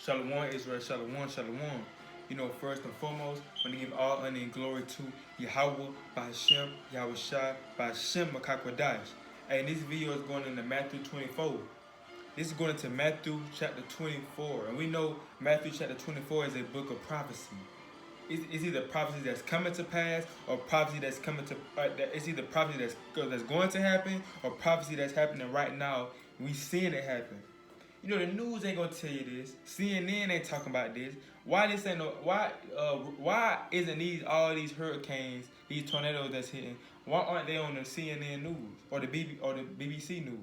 Shalom Israel, Shalom, Shalom. You know, first and foremost, I want to give all honor and glory to Yahweh, Bahashem, Yahweh Shai, Bahashem, Makakwadash. Hey, and this video is going into Matthew 24. This is going into Matthew chapter 24. And we know Matthew chapter 24 is a book of prophecy. It's either prophecy that's coming to pass or prophecy that's coming to. It's either prophecy that's going to happen or prophecy that's happening right now. We seeing it happen. You know the news ain't gonna tell you this. CNN ain't talking about this. Why this ain't no? Why isn't all these hurricanes, these tornadoes that's hitting? Why aren't they on the CNN news or the BBC news?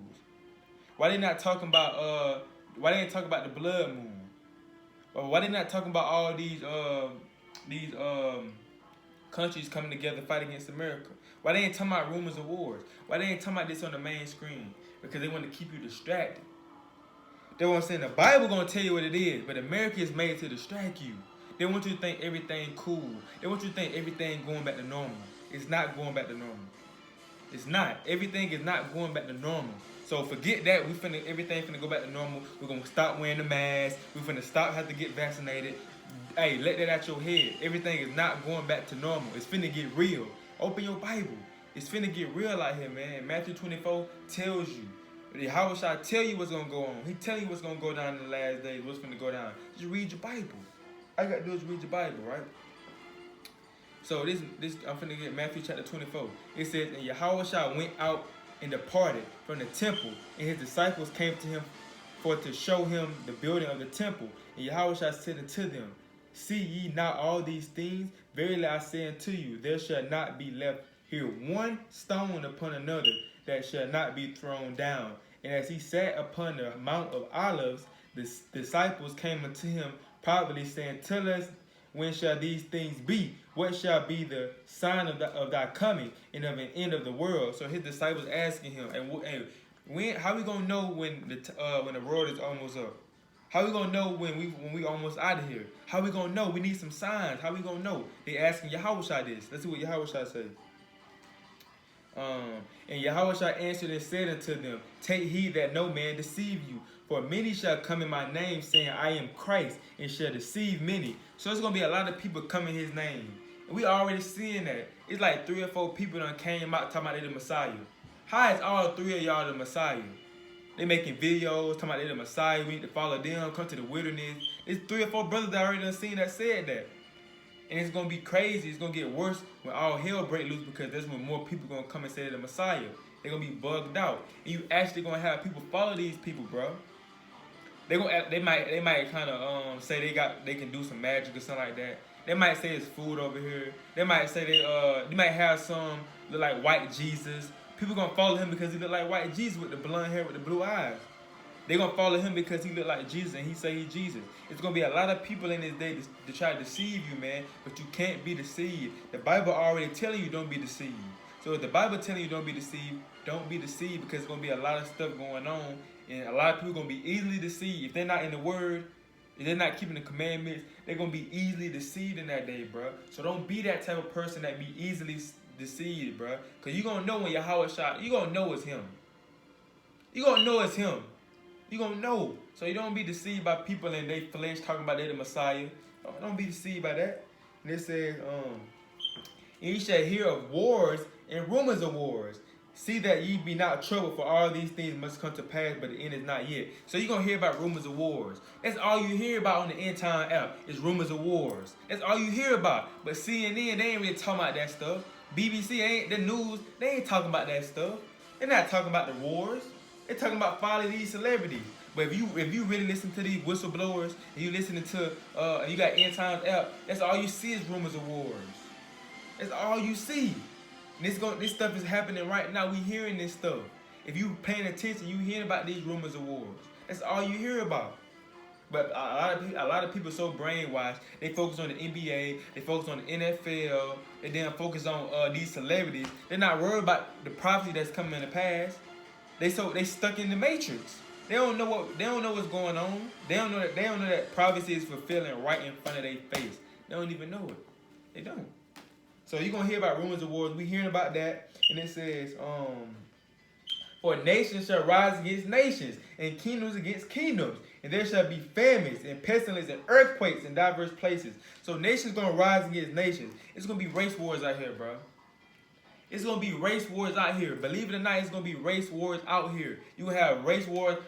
Why they not talking about Why they ain't talking about the blood moon? Or why they not talking about all these countries coming together to fight against America? Why they ain't talking about rumors of wars? Why they ain't talking about this on the main screen? Because they want to keep you distracted. They want to say the Bible gonna tell you what it is, but America is made to distract you. They want you to think everything cool. They want you to think everything going back to normal. It's not going back to normal. It's not. Everything is not going back to normal. So forget that. Everything finna go back to normal. We're gonna stop wearing the mask. We're finna stop having to get vaccinated. Hey, let that out your head. Everything is not going back to normal. It's finna get real. Open your Bible. It's finna get real out here, man. Matthew 24 tells you. How should I tell you what's gonna go on? He tell you what's gonna go down in the last days. What's gonna go down? Just read your Bible. All you gotta do is read your Bible, right? So this I'm finna get Matthew chapter 24. It says, and Yahushua went out and departed from the temple, and his disciples came to him for to show him the building of the temple. And Yahushua said unto them, see ye not all these things? Verily I say unto you, there shall not be left here one stone upon another that shall not be thrown down. And as he sat upon the Mount of Olives, the disciples came unto him privately, saying, tell us, when shall these things be? What shall be the sign of thy coming and of an end of the world? So his disciples asking him, and how we gonna know when the world is almost up? How we gonna know when we almost out of here? How we gonna know? We need some signs. How we gonna know? They asking Yahushua this. Let's see what Yahushua says. And Yahushua answered and said unto them, take heed that no man deceive you. For many shall come in my name, saying, I am Christ, and shall deceive many. So it's going to be a lot of people coming in his name. And we already seeing that. It's like 3 or 4 people done came out talking about they the Messiah. How is all 3 of y'all the Messiah? They making videos talking about they the Messiah. We need to follow them, come to the wilderness. There's 3 or 4 brothers that I already done seen that said that. And it's going to be crazy. It's going to get worse when all hell break loose, because that's when more people going to come and say they're the Messiah. They're going to be bugged out. And you actually going to have people follow these people, bro. They might kind of say they can do some magic or something like that. They might say it's food over here. They might say they might have some look like white Jesus. People going to follow him because he look like white Jesus with the blonde hair with the blue eyes. They're going to follow him because he look like Jesus and he say he's Jesus. It's going to be a lot of people in this day to try to deceive you, man. But you can't be deceived. The Bible already telling you don't be deceived. So if the Bible telling you don't be deceived because there's going to be a lot of stuff going on. And a lot of people going to be easily deceived. If they're not in the Word, if they're not keeping the commandments, they're going to be easily deceived in that day, bro. So don't be that type of person that be easily deceived, bro. Because you're going to know when Yahweh shot, you're going to know it's him. You're going to know it's him. You're going to know. So you don't be deceived by people and they flesh talking about they the Messiah. Don't be deceived by that. And it says, and ye shall hear of wars and rumors of wars. See that ye be not troubled, for all these things must come to pass, but the end is not yet. So you're going to hear about rumors of wars. That's all you hear about on the End Time app is rumors of wars. That's all you hear about. But CNN, they ain't really talking about that stuff. BBC ain't, the news, they ain't talking about that stuff. They're not talking about the wars. They're talking about following these celebrities. But if you really listen to these whistleblowers, and you listening to, and you got End Times app, that's all you see is rumors of wars. That's all you see. And this stuff is happening right now. We hearing this stuff. If you paying attention, you hearing about these rumors of wars. That's all you hear about. But a lot of people are so brainwashed. They focus on the NBA. They focus on the NFL. They then focus on these celebrities. They're not worried about the prophecy that's coming in the past. They stuck in the matrix. They don't know what's going on. They don't know that prophecy is fulfilling right in front of their face. They don't even know it. They don't. So you're gonna hear about rumors of wars. We hearing about that, and it says, For nations shall rise against nations, and kingdoms against kingdoms. And there shall be famines and pestilence and earthquakes in diverse places. So nations gonna rise against nations. It's gonna be race wars out here, bro. It's gonna be race wars out here. Believe it or not, it's gonna be race wars out here. You gonna have race wars.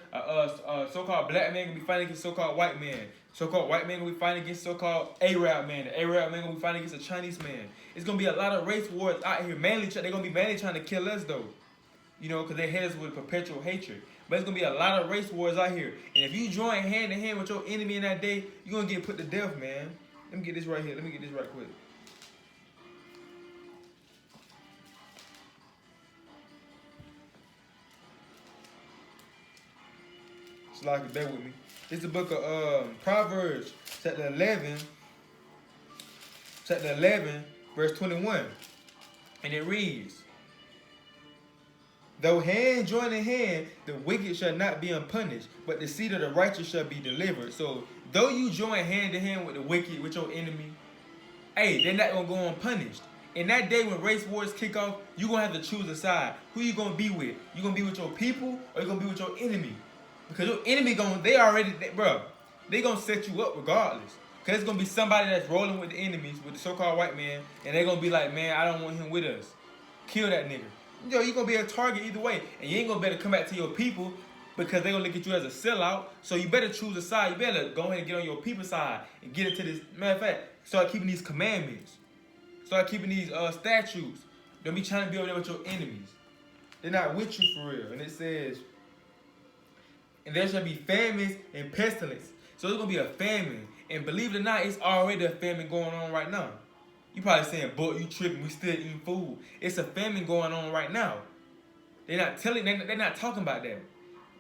So-called black man gonna be fighting against so-called white man. So-called white man gonna be fighting against so-called Arab man. The Arab man gonna be fighting against a Chinese man. It's gonna be a lot of race wars out here. They're gonna be mainly trying to kill us though. You know, because they hate us with perpetual hatred. But it's gonna be a lot of race wars out here. And if you join hand in hand with your enemy in that day, you're gonna get put to death, man. Let me get this right here. Let me get this right quick. So like, bear with me. It's the book of Proverbs, chapter 11, verse 21. And it reads, though hand join in hand, the wicked shall not be unpunished, but the seed of the righteous shall be delivered. So, though you join hand in hand with the wicked, with your enemy, hey, they're not going to go unpunished. In that day when race wars kick off, you're going to have to choose a side. Who you going to be with? You going to be with your people, or you going to be with your enemy? Because your enemy they going to set you up regardless. Because it's going to be somebody that's rolling with the enemies, with the so-called white man, and they're going to be like, man, I don't want him with us. Kill that nigga. Yo, you're going to be a target either way. And you ain't going to better come back to your people because they're going to look at you as a sellout. So you better choose a side. You better go ahead and get on your people's side and get into this. Matter of fact, start keeping these commandments. Start keeping these statutes. Don't be trying to be over there with your enemies. They're not with you for real. And it says, and there shall be famines and pestilence. So there's going to be a famine. And believe it or not, it's already a famine going on right now. You probably saying, but you tripping, we still eating food. It's a famine going on right now. They're not talking about that.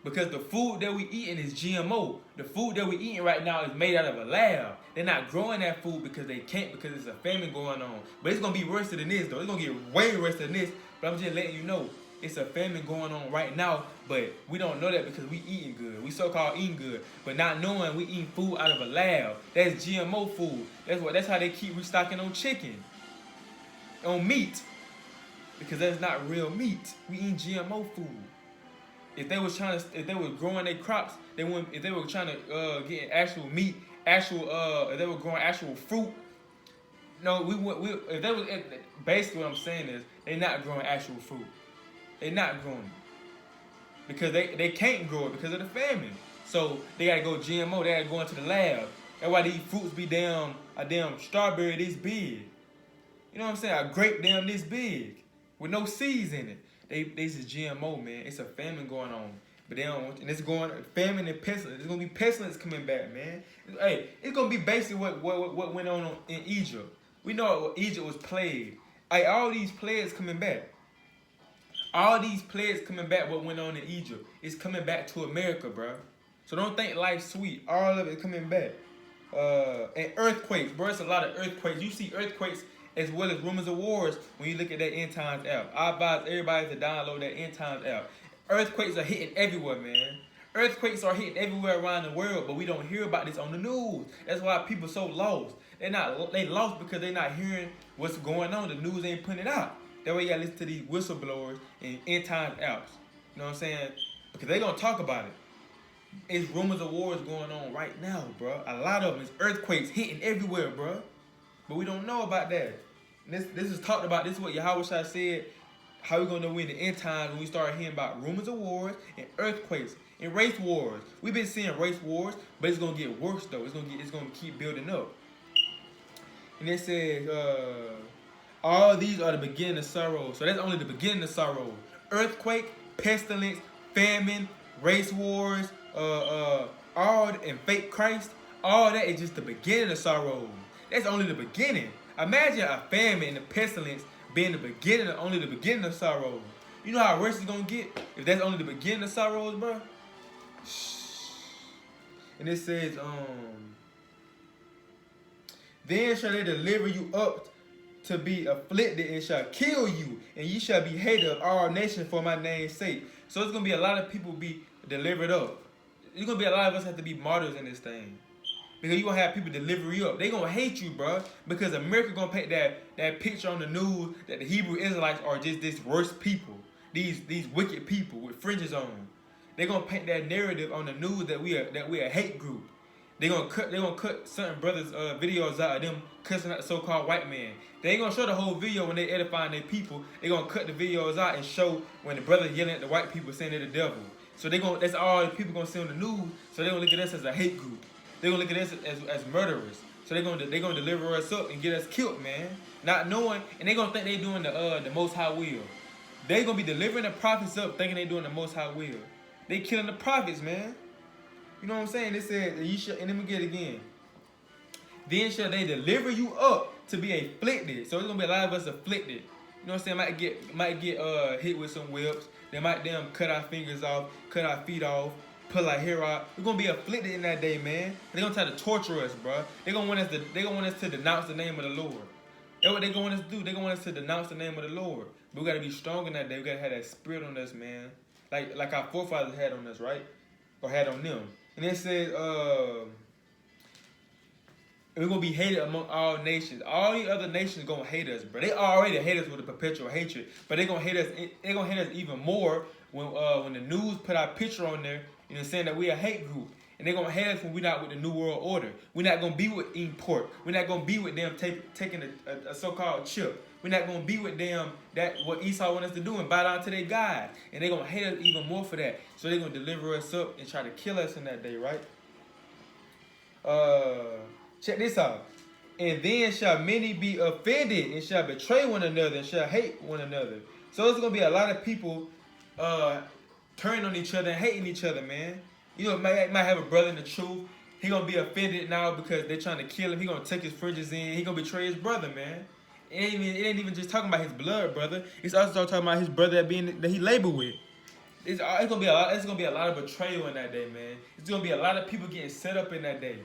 Because the food that we eating is GMO. The food that we eating right now is made out of a lab. They're not growing that food because they can't, because it's a famine going on. But it's going to be worse than this, though. It's going to get way worse than this. But I'm just letting you know, it's a famine going on right now, but we don't know that because we eating good. We so-called eating good, but not knowing we eating food out of a lab. That's GMO food. That's how they keep restocking on chicken, on meat, because that's not real meat. We eating GMO food. If they was growing their crops, if they were trying to get actual meat, if they were growing actual fruit. No, basically what I'm saying is they're not growing actual fruit. They're not growing it because they can't grow it because of the famine. So they gotta go GMO. They gotta go into the lab. That's why these fruits be a damn strawberry this big. You know what I'm saying? A grape damn this big with no seeds in it. This is GMO, man. It's a famine going on, but they don't want. And it's going famine and pestilence. It's gonna be pestilence coming back, man. Hey, it's gonna be basically what went on in Egypt. We know Egypt was plagued. Hey, all these plagues coming back. All these plagues coming back, what went on in Egypt, is coming back to America, bro. So don't think life's sweet. All of it coming back. And earthquakes, bro. It's a lot of earthquakes. You see earthquakes as well as rumors of wars when you look at that End Times app. I advise everybody to download that End Times app. Earthquakes are hitting everywhere, man. Earthquakes are hitting everywhere around the world, but we don't hear about this on the news. That's why people so lost. They lost because they're not hearing what's going on. The news ain't putting it out. That way you gotta listen to these whistleblowers and End Times apps. You know what I'm saying? Because they gonna talk about it. It's rumors of wars going on right now, bro. A lot of them is earthquakes hitting everywhere, bro. But we don't know about that. This is talked about. This is what Yahweh Shai said. How we gonna know in the end times when we start hearing about rumors of wars and earthquakes and race wars. We've been seeing race wars, but it's gonna get worse though. It's gonna keep building up. And it says, all these are the beginning of sorrow. So that's only the beginning of sorrow. Earthquake, pestilence, famine, race wars, and fake Christ. All that is just the beginning of sorrow. That's only the beginning. Imagine a famine and a pestilence being only the beginning of sorrow. You know how worse it's gonna get if that's only the beginning of sorrows, bro. And it says, then shall they deliver you up to be afflicted and shall kill you, and ye shall be hated of all nations for my name's sake. So it's gonna be a lot of people be delivered up. There's gonna be a lot of us have to be martyrs in this thing. Because you gonna have people deliver you up. They gonna hate you, bro. Because America gonna paint that picture on the news that the Hebrew Israelites are just this worst people. these wicked people with fringes on. They're gonna paint that narrative on the news that we are a hate group. They're gonna cut certain brothers' videos out of them cussing out the so-called white man. They ain't gonna show the whole video when they edifying their people. They're gonna cut the videos out and show when the brother yelling at the white people saying they're the devil. So that's all the people gonna see on the news. So they're gonna look at us as a hate group. They're gonna look at us as murderers. So they're gonna deliver us up and get us killed, man. Not knowing, and they're gonna think they doing the Most High will. They gonna be delivering the prophets up thinking they doing the Most High will. They killing the prophets, man. You know what I'm saying? They said, and let me get it again. Then shall they deliver you up to be afflicted. So there's gonna be a lot of us afflicted. You know what I'm saying? Might get hit with some whips. They might cut our fingers off, cut our feet off, pull our hair out. We're gonna be afflicted in that day, man. They're gonna try to torture us, bro. They're gonna want us to denounce the name of the Lord. That's what they're gonna want us to do. They're gonna want us to denounce the name of the Lord. But we gotta be strong in that day. We gotta have that spirit on us, man. Like our forefathers had on us, right? Or had on them. And it says, we're gonna be hated among all nations. All the other nations gonna hate us, bro. They already hate us with a perpetual hatred, but they're gonna hate us. They're gonna hate us even more when the news put our picture on there, you know, saying that we a hate group. And they're gonna hate us when we're not with the New World Order. We're not gonna be with eating pork. We're not gonna be with them taking a so-called chip. We're not gonna be with them what Esau wants us to do and bow down to their God. And they're gonna hate us even more for that. So they're gonna deliver us up and try to kill us in that day, right? Check this out. And then shall many be offended and shall betray one another and shall hate one another. So there's gonna be a lot of people turning on each other and hating each other, man. You know, might have a brother in the truth. He gonna be offended now because they're trying to kill him. He gonna take his fringes in. He gonna betray his brother, man. It ain't even just talking about his blood brother. It's also talking about his brother that he labored with. It's gonna be a lot of betrayal in that day, man. It's gonna be a lot of people getting set up in that day.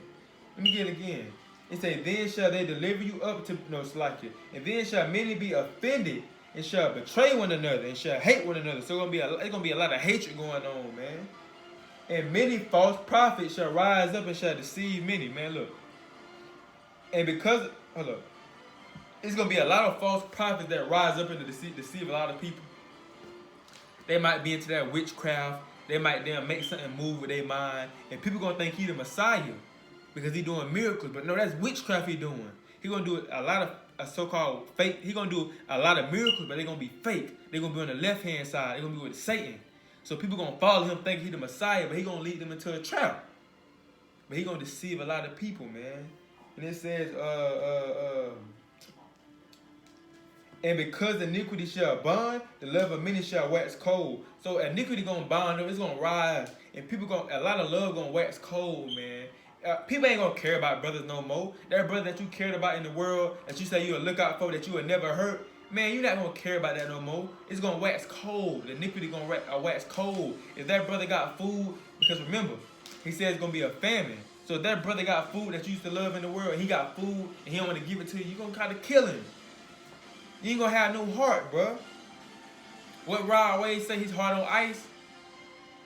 Let me get it again. It say, then shall they deliver you up to Slakia. And then shall many be offended and shall betray one another and shall hate one another. So it's gonna be a lot of hatred going on, man. And many false prophets shall rise up and shall deceive many. Man, look. And because, hold up. It's going to be a lot of false prophets that rise up and deceive a lot of people. They might be into that witchcraft. They might make something move with their mind. And people going to think he the Messiah because he doing miracles. But no, that's witchcraft he doing. He going to do a lot of so-called fake. He going to do a lot of miracles, but they're going to be fake. They're going to be on the left-hand side. They're going to be with Satan. So people going to follow him thinking he the Messiah, but he going to lead them into a trap. But he going to deceive a lot of people, man. And it says, and because iniquity shall bond, the love of many shall wax cold. So iniquity going to bond them, it's going to rise. And a lot of love going to wax cold, man. People ain't going to care about brothers no more. That brother that you cared about in the world, that you say you would look out for, that you would never hurt, man, you're not going to care about that no more. It's going to wax cold. The iniquity going to wax cold. If that brother got food, because remember, he said it's going to be a famine. So if that brother got food that you used to love in the world, and he got food, and he don't want to give it to you, you're going to kind of kill him. You ain't going to have no heart, bro. What Rod Wave say, his heart on ice?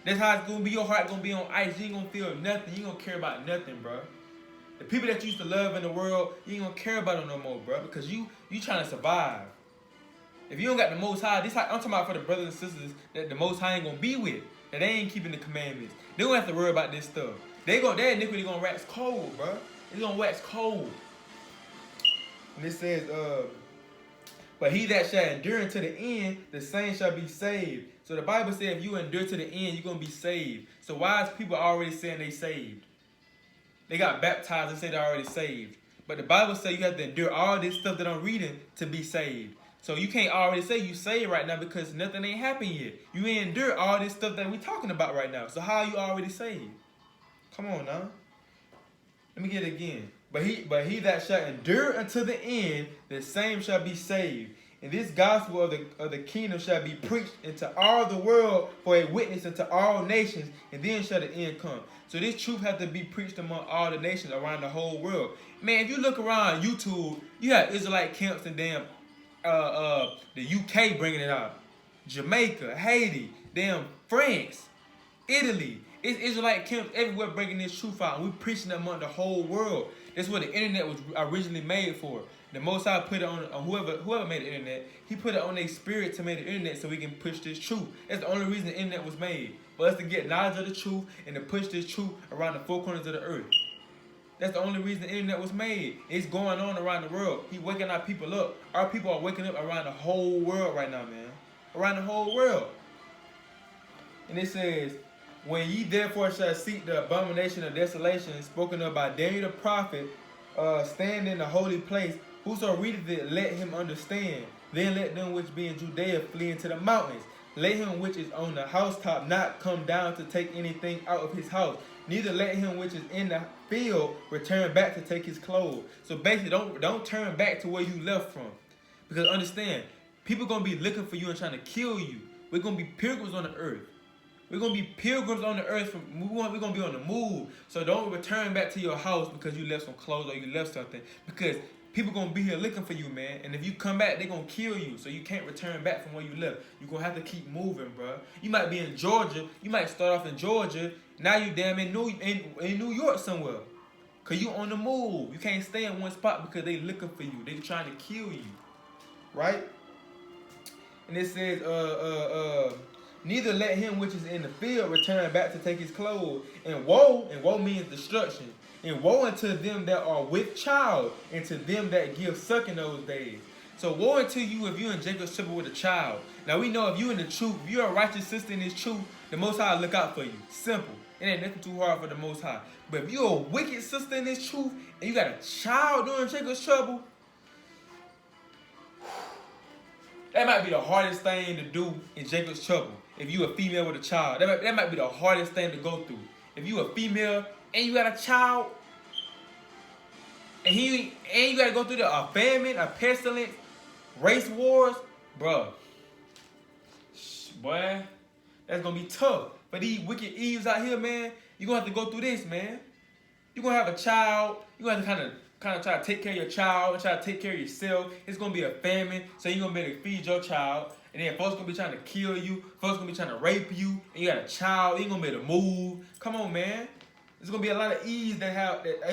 That's how it's going to be. Your heart going to be on ice. You ain't going to feel nothing. You ain't going to care about nothing, bro. The people that you used to love in the world, you ain't going to care about them no more, bro, because you trying to survive. If you don't got the Most High, I'm talking about for the brothers and sisters that the Most High ain't gonna be with, that they ain't keeping the commandments. They don't have to worry about this stuff. Their iniquity gonna wax cold, bro. It's gonna wax cold. And it says, but he that shall endure unto the end, the same shall be saved. So the Bible says if you endure to the end, you're gonna be saved. So why is people already saying they saved? They got baptized and say they're already saved. But the Bible says you have to endure all this stuff that I'm reading to be saved. So you can't already say you saved right now because nothing ain't happened yet. You ain't endure all this stuff that we talking about right now. So how are you already saved? Come on now. Let me get it again. But he that shall endure unto the end, the same shall be saved. And this gospel of the kingdom shall be preached into all the world for a witness unto all nations, and then shall the end come. So this truth has to be preached among all the nations around the whole world. Man, if you look around YouTube, you have Israelite camps and damn the UK bringing it out, Jamaica, Haiti, damn France, Italy. It's Israelite camps everywhere bringing this truth out. And we preaching it among the whole world. That's what the internet was originally made for. The Most High put it on whoever made the internet. He put it on their spirit to make the internet so we can push this truth. That's the only reason the internet was made. For us to get knowledge of the truth and to push this truth around the four corners of the earth. That's the only reason the internet was made. It's going on around the world. He waking our people up. Our people are waking up around the whole world right now, man. Around the whole world. And it says, when ye therefore shall seek the abomination of desolation spoken of by Daniel the prophet, stand in the holy place, whoso readeth it, let him understand. Then let them which be in Judea flee into the mountains. Let him which is on the housetop not come down to take anything out of his house. Neither let him which is in the field return back to take his clothes. So basically, don't turn back to where you left from. Because understand, people going to be looking for you and trying to kill you. We're going to be pilgrims on the earth. We're going to be pilgrims on the earth. We're going to be on the move. So don't return back to your house because you left some clothes or you left something. Because people going to be here looking for you, man. And if you come back, they're going to kill you. So you can't return back from where you left. You're going to have to keep moving, bro. You might be in Georgia. You might start off in Georgia. Now you damn in New York somewhere. Because you on the move. You can't stay in one spot because they looking for you. They trying to kill you. Right? And it says, neither let him which is in the field return back to take his clothes. And woe means destruction. And woe unto them that are with child, and to them that give suck in those days. So woe unto you if you in Jacob's trouble with a child. Now we know if you in the truth, if you're a righteous sister in this truth, the Most High will look out for you. Simple. It ain't nothing too hard for the Most High. But if you're a wicked sister in this truth, and you got a child during Jacob's trouble, that might be the hardest thing to do in Jacob's trouble. If you a female with a child, that might be the hardest thing to go through. If you a female and you got a child, and you gotta go through a famine, a pestilence, race wars, bro. Boy, that's gonna be tough. For these wicked Eves out here, man, you're gonna have to go through this, man. You're gonna have a child. You're gonna have to kind of try to take care of your child and try to take care of yourself. It's gonna be a famine, so you're gonna be able to feed your child. And then folks gonna be trying to kill you. Folks gonna be trying to rape you. And you got a child. You ain't gonna be able to move. Come on, man. There's gonna be a lot of Eves there's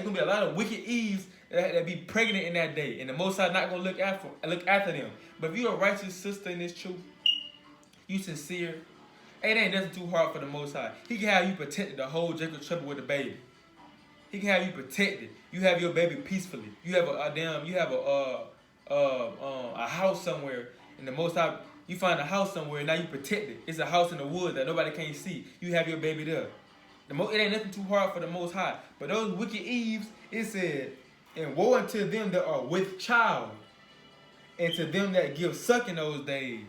gonna be a lot of wicked Eves that be pregnant in that day. And the Most High not gonna look after them. But if you're a righteous sister in this truth, you sincere, it ain't nothing too hard for the Most High. He can have you protected the whole Jacob's trouble with the baby. He can have you protected. You have your baby peacefully. You have a house somewhere, and the Most High, you find a house somewhere, and now you protect it. It's a house in the woods that nobody can't see. You have your baby there. It ain't nothing too hard for the Most High. But those wicked Eves, it said, and woe unto them that are with child, and to them that give suck in those days.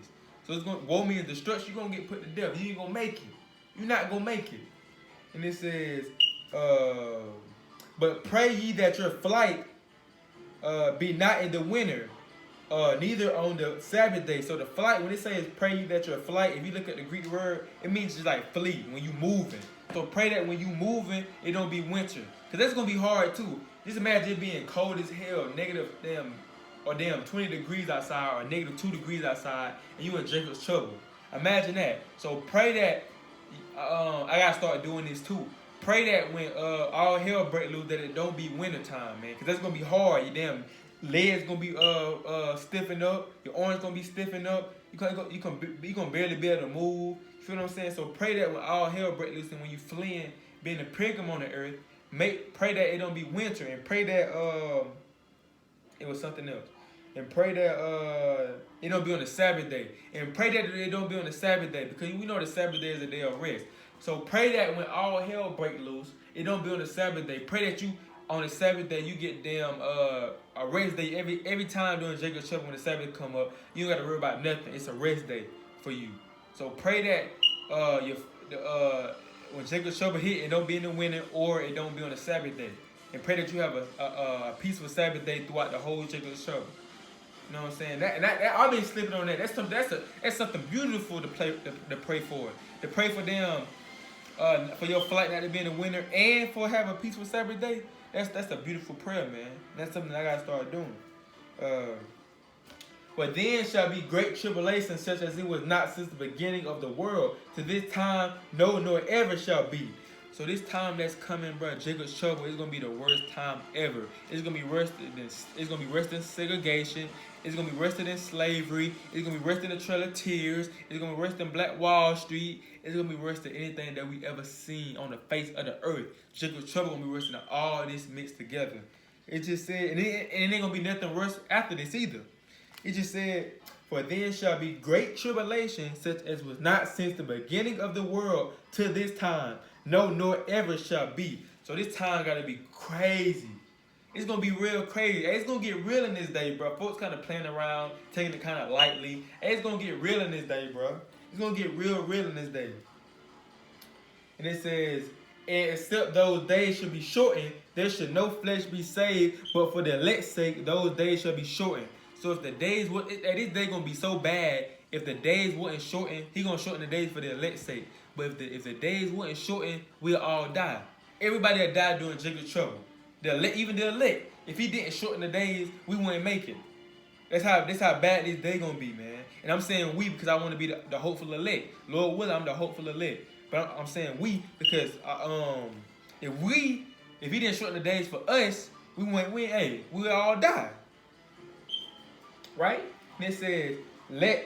So it's going woe means destruction. You're gonna get put to death. You ain't gonna make it. You're not gonna make it. And it says, but pray ye that your flight be not in the winter, neither on the Sabbath day. So the flight, when it says pray ye that your flight, if you look at the Greek word, it means just like flee when you moving. So pray that when you moving, it don't be winter. Because that's going to be hard too. Just imagine it being cold as hell, negative 20 degrees outside, or negative 2 degrees outside, and you in Jacob's trouble. Imagine that. So pray that, I got to start doing this too. Pray that when all hell break loose, that it don't be winter time, man. Because that's going to be hard. Your damn legs going to be stiffened up. Your arms going to be stiffened up. You going to barely be able to move. You feel what I'm saying? So pray that when all hell break loose and when you fleeing, being a pilgrim on the earth, pray that it don't be winter. And pray that, it was something else. And pray that it don't be on the Sabbath day. And pray that it don't be on the Sabbath day. Because we know the Sabbath day is a day of rest. So pray that when all hell break loose, it don't be on the Sabbath day. Pray that you, on the Sabbath day, you get damn a rest day every time during Jacob's trouble when the Sabbath come up. You don't got to worry about nothing. It's a rest day for you. So pray that when Jacob's trouble hit, it don't be in the winter or it don't be on the Sabbath day. And pray that you have a peaceful Sabbath day throughout the whole Jacob's trouble. You know what I'm saying? That I've been slipping on that. That's something beautiful to pray for. To pray for them, for your flight not to be in the winter, and for having a peaceful Sabbath day. That's a beautiful prayer, man. That's something that I gotta start doing. But then shall be great tribulation, such as it was not since the beginning of the world. To this time, no, nor ever shall be. So this time that's coming, bro, Jacob's trouble is gonna be the worst time ever. It's gonna be worse than segregation. It's gonna be worse than slavery. It's gonna be worse than the Trail of Tears. It's gonna be worse than Black Wall Street. It's gonna be worse than anything that we ever seen on the face of the earth. Jacob's trouble gonna be worse than all this mixed together. It just said, and it ain't gonna be nothing worse after this either. It just said, for then shall be great tribulation, such as was not since the beginning of the world to this time, no, nor ever shall be. So this time gotta be crazy. It's gonna be real crazy. Hey, it's gonna get real in this day, bro. Folks kind of playing around, taking it kind of lightly. Hey, it's gonna get real in this day, bro. It's gonna get real in this day. And it says, and except those days should be shortened, there should no flesh be saved, but for the elect's sake, those days shall be shortened. So if the days, this day gonna be so bad, if the days wasn't shortened, he gonna shorten the days for the elect's sake. But if the days wasn't shortened, we'll all die. Everybody that died during Jacob's trouble, even the elect, if he didn't shorten the days, we wouldn't make it. That's how bad this day gonna be, man. And I'm saying we because I want to be the hopeful elect. Lord willing, I'm the hopeful elect. But I'm saying we because if he didn't shorten the days for us, we'll all die. Right? And it says, then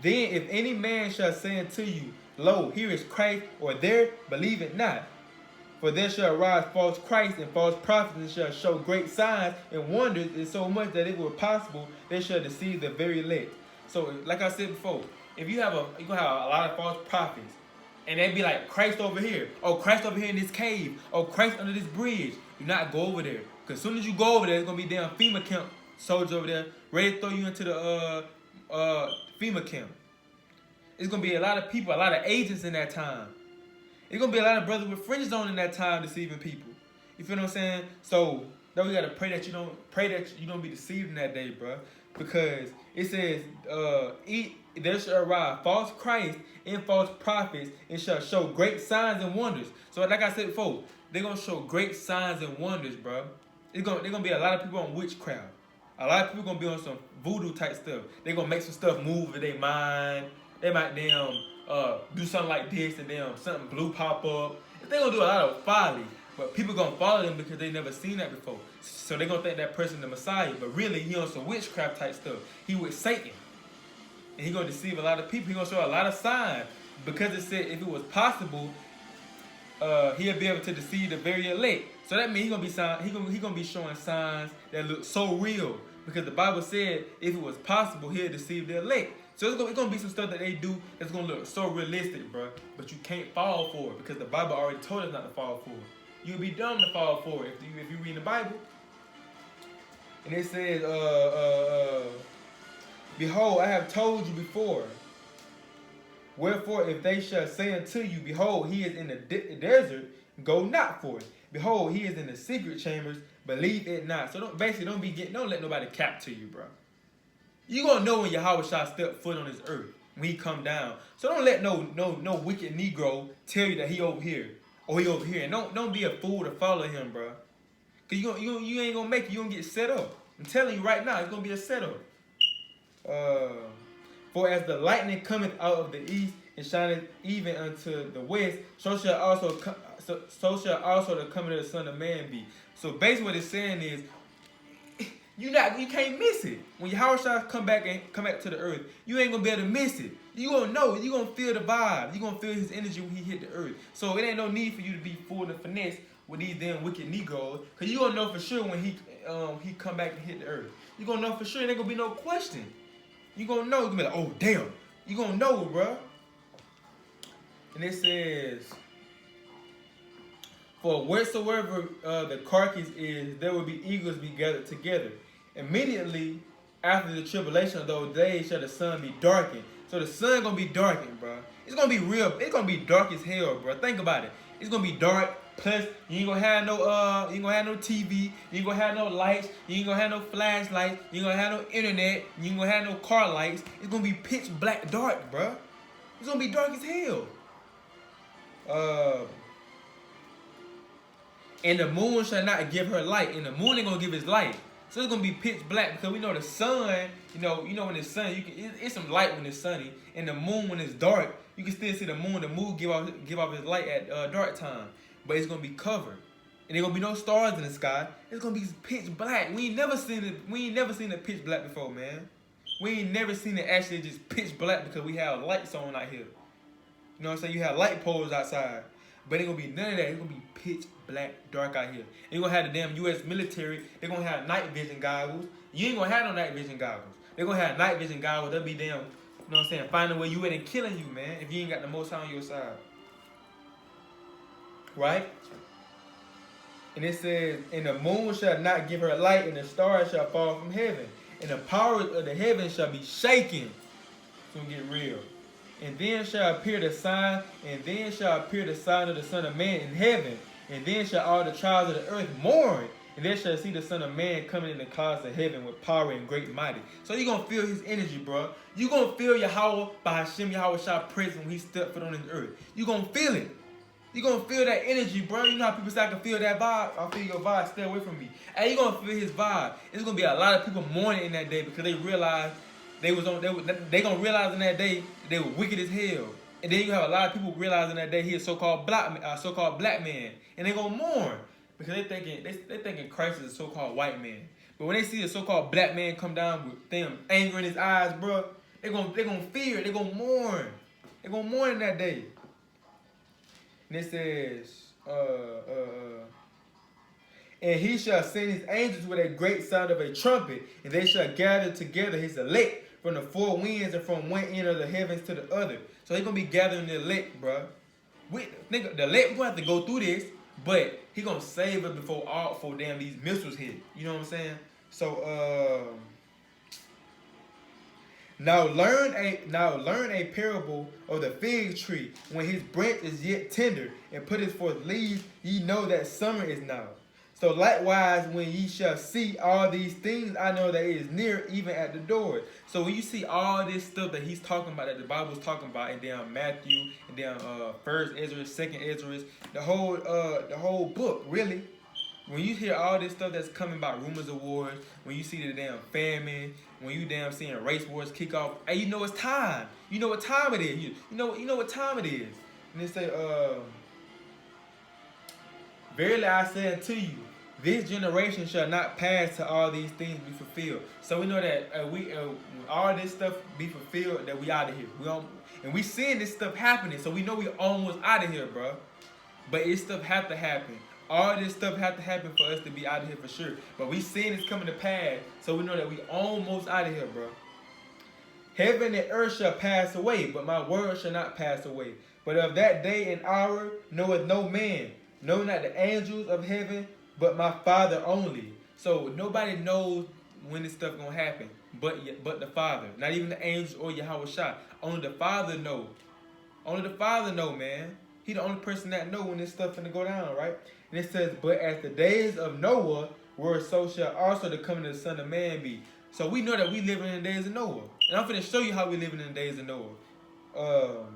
if any man shall say unto you, lo, here is Christ, or there, believe it not. For there shall arise false Christs and false prophets, and shall show great signs and wonders, and so much that it were possible, they shall deceive the very elect. So, like I said before, if you have a lot of false prophets, and they be like, Christ over here, oh, Christ over here in this cave, oh, Christ under this bridge, do not go over there. Because as soon as you go over there, there's going to be damn FEMA camp soldiers over there ready to throw you into the FEMA camp. It's going to be a lot of people, a lot of agents in that time. It's going to be a lot of brothers with fringes on in that time deceiving people. You feel what I'm saying? So, now we got to pray that you don't be deceived in that day, bro. Because it says, there shall arise false Christ and false prophets, and shall show great signs and wonders. So like I said before, they're going to show great signs and wonders, bro. They're going to be a lot of people on witchcraft. A lot of people going to be on some voodoo type stuff. They're going to make some stuff move in their mind. They might do something like this and something blue pop up. They're going to do a lot of folly. But people going to follow them because they never seen that before. So they're going to think that person the Messiah. But really, he on some witchcraft type stuff. He with Satan. And he going to deceive a lot of people. He going to show a lot of signs. Because it said if it was possible, he'll be able to deceive the very elect. So that means he gonna be showing signs that look so real. Because the Bible said if it was possible, he'll deceive the elect. So it's gonna be some stuff that they do that's gonna look so realistic, bro. But you can't fall for it because the Bible already told us not to fall for it. You'll be dumb to fall for it if you read the Bible. And it says, behold, I have told you before. Wherefore, if they shall say unto you, behold, he is in the desert, go not forth. Behold, he is in the secret chambers, believe it not. So don't let nobody cap to you, bro. You gonna know when Yahweh shall step foot on this earth when he come down. So don't let no wicked Negro tell you that he over here or he over here. And don't be a fool to follow him, bro. Cause you ain't gonna make it. You gonna get set up. I'm telling you right now, it's gonna be a setup. For as the lightning cometh out of the east and shineth even unto the west, so shall also the coming of the Son of Man be. So basically, what it's saying is, you can't miss it. When Yahweh shall come back to the earth, you ain't gonna be able to miss it. You gonna know it. You gonna feel the vibe. You gonna feel his energy when he hit the earth. So it ain't no need for you to be full of finesse with these damn wicked Negroes, cause you gonna know for sure when he come back and hit the earth. You gonna know for sure. There ain't gonna be no question. You gonna know. You gonna be like, oh damn. You gonna know, bro. And it says, for wheresoever the carcass is, there will be eagles be gathered together. Immediately after the tribulation of those days shall the sun be darkened. So the sun gonna be darkened, bro. It's gonna be real. It's gonna be dark as hell, bro. Think about it. It's gonna be dark. Plus, you ain't gonna have no TV. You ain't gonna have no lights. You ain't gonna have no flashlights. You ain't gonna have no internet. You ain't gonna have no car lights. It's gonna be pitch black dark, bro. It's gonna be dark as hell. And the moon shall not give her light, and the moon ain't gonna give its light. So it's gonna be pitch black because we know the sun. You know when it's sunny, it's some light when it's sunny, and the moon when it's dark, you can still see the moon. The moon give off its light at dark time. but it's gonna be covered. And there gonna be no stars in the sky. It's gonna be pitch black. We ain't never seen it pitch black before, man. We ain't never seen it actually just pitch black because we have lights on out here. You know what I'm saying? You have light poles outside. But ain't gonna be none of that. It's gonna be pitch black, dark out here. And you're gonna have the damn US military. They're gonna have night vision goggles. You ain't gonna have no night vision goggles. They're gonna have night vision goggles. They'll be damn, you know what I'm saying, finding where you at and killing you, man, if you ain't got the Most High on your side. Right? And it says, and the moon shall not give her light, and the stars shall fall from heaven. And the powers of the heavens shall be shaken. It's gonna get real. And then shall appear the sign, of the Son of Man in heaven. And then shall all the tribes of the earth mourn. And they shall see the Son of Man coming in the clouds of heaven with power and great mighty. So you're going to feel his energy, bro. You're going to feel Yahweh by Hashem Yahweh Shah presence when he stepped foot on this earth. You're going to feel it. You're going to feel that energy, bro. You know how people say, I can feel that vibe? I feel your vibe. Stay away from me. Hey, you're going to feel his vibe. It's going to be a lot of people mourning in that day because they realize they going to realize in that day they were wicked as hell. And then you have a lot of people realizing that day he is so-called black man. And they're going to mourn because they thinking Christ is a so-called white man. But when they see a so-called black man come down with them anger in his eyes, bro, they're gonna fear. They're going to mourn. They're going to mourn in that day. And it says, and he shall send his angels with a great sound of a trumpet, and they shall gather together his elect from the four winds and from one end of the heavens to the other. So he's going to be gathering the elect, bro. The elect, we're going to have to go through this, but he going to save us before damn these missiles hit. You know what I'm saying? So, Now learn a parable of the fig tree. When his branch is yet tender, and putteth forth leaves, ye know that summer is now. So likewise, when ye shall see all these things, I know that it is near, even at the door. So when you see all this stuff that he's talking about, that the Bible is talking about, and down Matthew, and down First Ezra, Second Ezra, the whole book, really. When you hear all this stuff that's coming about rumors of wars, when you see the damn famine, when you damn seeing race wars kick off, hey, you know it's time. You know what time it is. You know what time it is. And they say, verily I say unto you, this generation shall not pass till all these things be fulfilled. So we know that when all this stuff be fulfilled, that we out of here. And we seeing this stuff happening, so we know we almost out of here, bro. But this stuff have to happen. All this stuff have to happen for us to be out of here for sure. But we seeing this coming to pass, so we know that we almost out of here, bro. Heaven and earth shall pass away, but my word shall not pass away. But of that day and hour knoweth no man, no, not the angels of heaven, but my Father only. So nobody knows when this stuff gonna happen, but the Father. Not even the angels or Yahweh Shah. Only the Father know. Only the Father know, man. He the only person that know when this stuff finna go down, right? And it says, but as the days of Noah were, so shall also the coming of the Son of Man be. So we know that we living in the days of Noah. And I'm finna show you how we living in the days of Noah.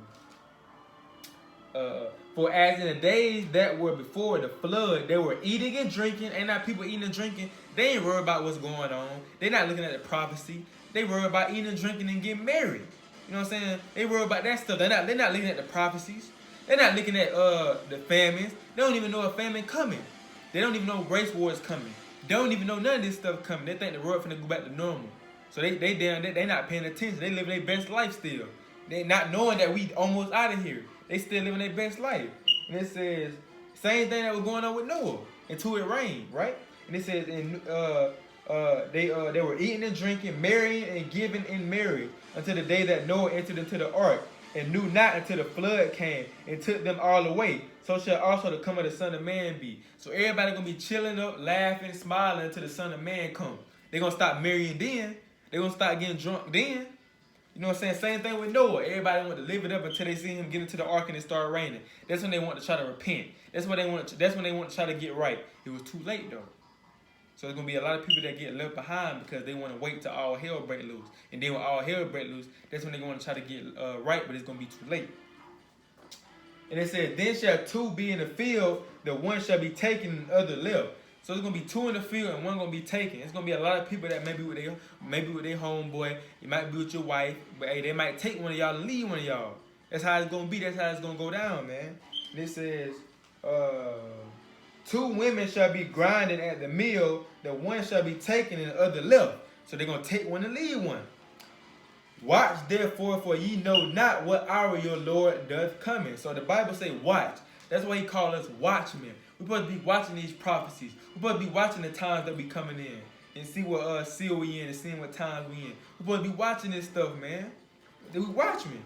For as in the days that were before the flood, they were eating and drinking. Ain't not people eating and drinking. They ain't worried about what's going on. They not looking at the prophecy. They worried about eating and drinking and getting married. You know what I'm saying? They worried about that stuff. They're not looking at the prophecies. They're not looking at the famines. They don't even know a famine coming. They don't even know race war is coming. They don't even know none of this stuff coming. They think the world finna go back to normal. So they not paying attention. They living their best life still. They not knowing that we almost out of here. They still living their best life. And it says, same thing that was going on with Noah until it rained, right? And it says, they were eating and drinking, marrying and giving in marriage until the day that Noah entered into the ark, and knew not until the flood came and took them all away. So shall also the coming of the Son of Man be. So everybody gonna be chilling up, laughing, smiling until the Son of Man come. They gonna stop marrying then. They gonna start getting drunk then. You know what I'm saying? Same thing with Noah. Everybody want to live it up until they see him get into the ark and it start raining. That's when they want to try to repent. That's when they want to try to get right. It was too late though. So there's gonna be a lot of people that get left behind because they want to wait till all hell break loose. And then when all hell break loose, that's when they're gonna try to get right, but it's gonna be too late. And it said, then shall two be in the field, the one shall be taken and the other left. So there's gonna be two in the field and one gonna be taken. It's gonna be a lot of people that maybe with their homeboy, you might be with your wife, but hey, they might take one of y'all and leave one of y'all. That's how it's gonna be. That's how it's gonna go down, man. And it says, Two women shall be grinding at the mill, the one shall be taken and the other left. So they're going to take one and leave one. Watch therefore, for ye know not what hour your Lord doth come in. So the Bible say watch. That's why he called us watchmen. We're supposed to be watching these prophecies. We're supposed to be watching the times that we coming in. And see what seal we in and seeing what times we in. We're supposed to be watching this stuff, man. We watchmen.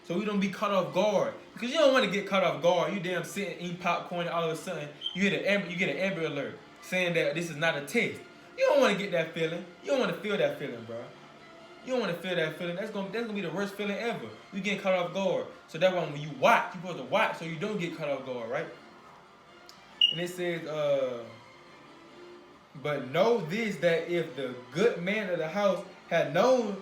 So we don't be caught off guard. Because you don't want to get caught off guard. You damn sitting eating popcorn and all of a sudden you get an Amber Alert saying that this is not a test. You don't want to get that feeling. You don't want to feel that feeling, bro. You don't want to feel that feeling. That's gonna be the worst feeling ever. You getting caught off guard. So that's why when you watch, you're supposed to watch so you don't get caught off guard, right? And it says, but know this, that if the good man of the house have known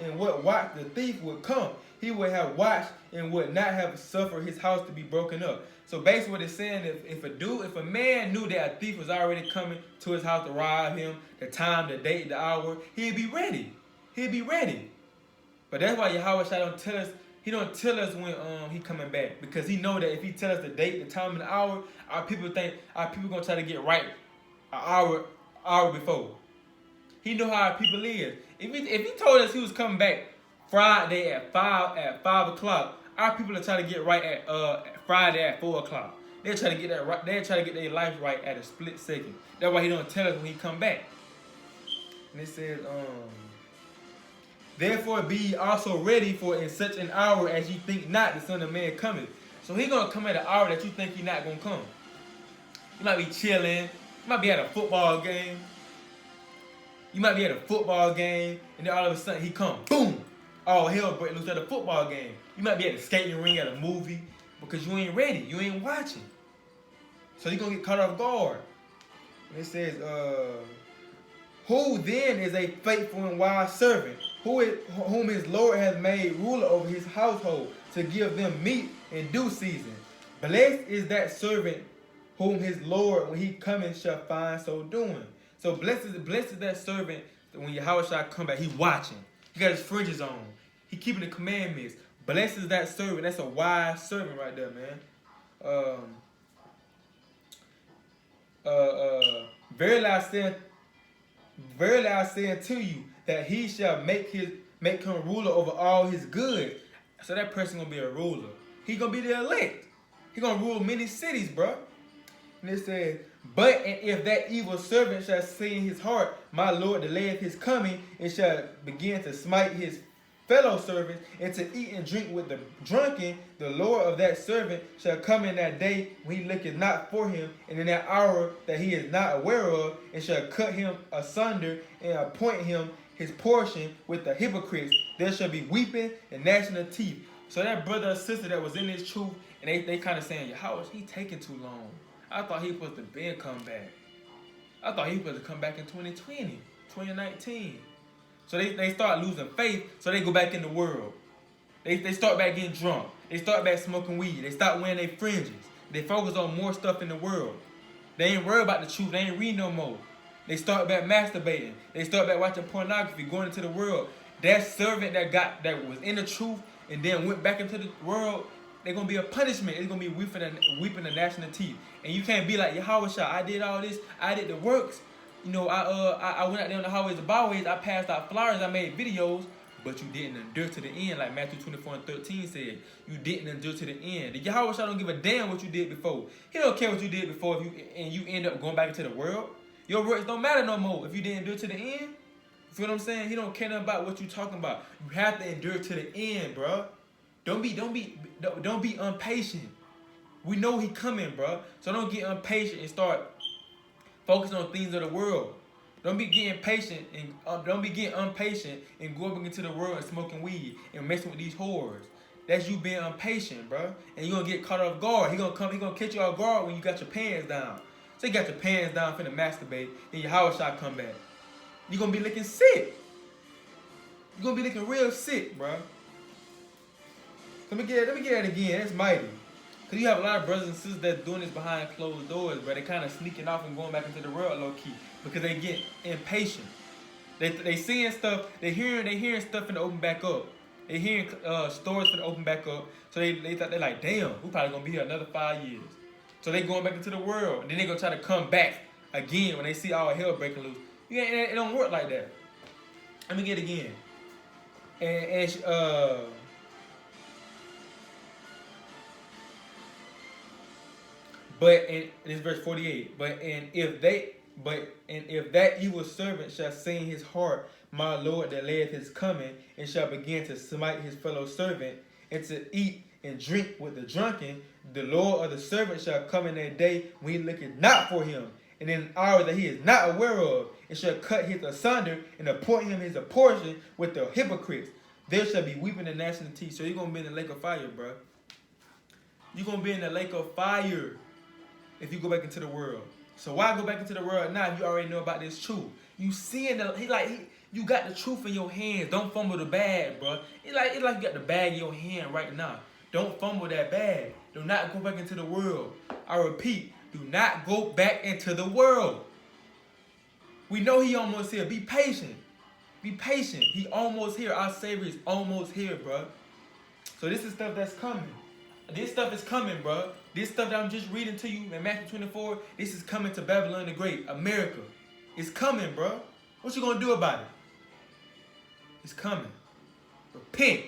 in what watch the thief would come, he would have watched and would not have suffered his house to be broken up. So basically what it's saying, if a man knew that a thief was already coming to his house to rob him, the time, the date, the hour, he'd be ready. He'd be ready. But that's why Yahweh don't tell us, he don't tell us when he coming back. Because he know that if he tell us the date, the time, and the hour, our people gonna try to get right an hour before. He know how our people is. If he told us he was coming back Friday at 5 o'clock, our people are trying to get right at Friday at 4 o'clock. They're trying to get that right. They're trying to get their life right at a split second. That's why he don't tell us when he come back. And it says, therefore be ye also ready, for in such an hour as ye think not the Son of Man cometh. So he gonna come at an hour that you think he not gonna come. You might be chilling. You might be at a football game. You might be at a football game, and then all of a sudden he come, boom! All hell break loose at a football game. You might be at a skating ring at a movie because you ain't ready. You ain't watching. So you're gonna get caught off guard. And it says, who then is a faithful and wise servant, whom his Lord has made ruler over his household, to give them meat in due season? Blessed is that servant whom his Lord, when he cometh, shall find so doing. So blessed is that servant that when Yahweh shall come back, he watching. He got his fringes on. He keeping the commandments. Blessed is that servant. That's a wise servant right there, man. Verily I say unto you that he shall make him ruler over all his goods. So that person gonna be a ruler. He gonna be the elect. He gonna rule many cities, bro. And it says, but if that evil servant shall say in his heart, my Lord delayeth his coming, and shall begin to smite his fellow servants, and to eat and drink with the drunken, the Lord of that servant shall come in that day when he looketh not for him, and in that hour that he is not aware of, and shall cut him asunder, and appoint him his portion with the hypocrites. There shall be weeping and gnashing of teeth. So that brother or sister that was in this truth, and they kind of saying, how is he taking too long? I thought he was supposed to come back. I thought he was supposed to come back in 2020, 2019. So they start losing faith, so they go back in the world. They start back getting drunk. They start back smoking weed. They start wearing their fringes. They focus on more stuff in the world. They ain't worried about the truth. They ain't read no more. They start back masturbating. They start back watching pornography, going into the world. That servant that was in the truth and then went back into the world, they're going to be a punishment. It's going to be weeping the gnashing of teeth. And you can't be like, Yahweh Shah, I did all this. I did the works. You know, I went out there on the highways, the byways. I passed out flyers. I made videos. But you didn't endure to the end, like Matthew 24:13 said. You didn't endure to the end. The Yahweh Shah don't give a damn what you did before. He don't care what you did before and you end up going back into the world. Your works don't matter no more if you didn't endure to the end. You feel what I'm saying? He don't care nothing about what you talking about. You have to endure to the end, bro. Don't be impatient. We know he coming, bro. So don't get impatient and start focusing on things of the world. Don't be getting impatient and going back into the world and smoking weed and messing with these whores. That's you being impatient, bro. And you're gonna get caught off guard. He gonna catch you off guard when you got your pants down. So you got your pants down finna masturbate, then your Yahweh Shah come back. You're gonna be looking sick. You're gonna be looking real sick, bro. Let me get that again. That's mighty. Because you have a lot of brothers and sisters that's doing this behind closed doors, bro. They kind of sneaking off and going back into the world low-key because they get impatient. They seeing stuff. They hearing stuff finna open back up. They hearing stores finna open back up. So they're like, damn, we probably going to be here another 5 years. So they going back into the world. And then they gonna try to come back again when they see all hell breaking loose. It don't work like that. Let me get it again. But in this verse 48, if that evil servant shall say in his heart, my Lord that layeth his coming, and shall begin to smite his fellow servant, and to eat and drink with the drunken, the Lord of the servant shall come in that day when he looketh not for him, and in an hour that he is not aware of, and shall cut his asunder, and appoint him his portion with the hypocrites. There shall be weeping and gnashing of teeth. So you're going to be in the lake of fire, bro. You're going to be in the lake of fire if you go back into the world. So why go back into the world now if you already know about this truth? You seeing you got the truth in your hands. Don't fumble the bag, bro. It's like you got the bag in your hand right now. Don't fumble that bag. Do not go back into the world. I repeat, do not go back into the world. We know he almost here. Be patient. Be patient. He almost here. Our Savior is almost here, bro. So this is stuff that's coming. This stuff is coming, bro. This stuff that I'm just reading to you in Matthew 24, this is coming to Babylon the Great, America. It's coming, bro. What you gonna do about it? It's coming. Repent.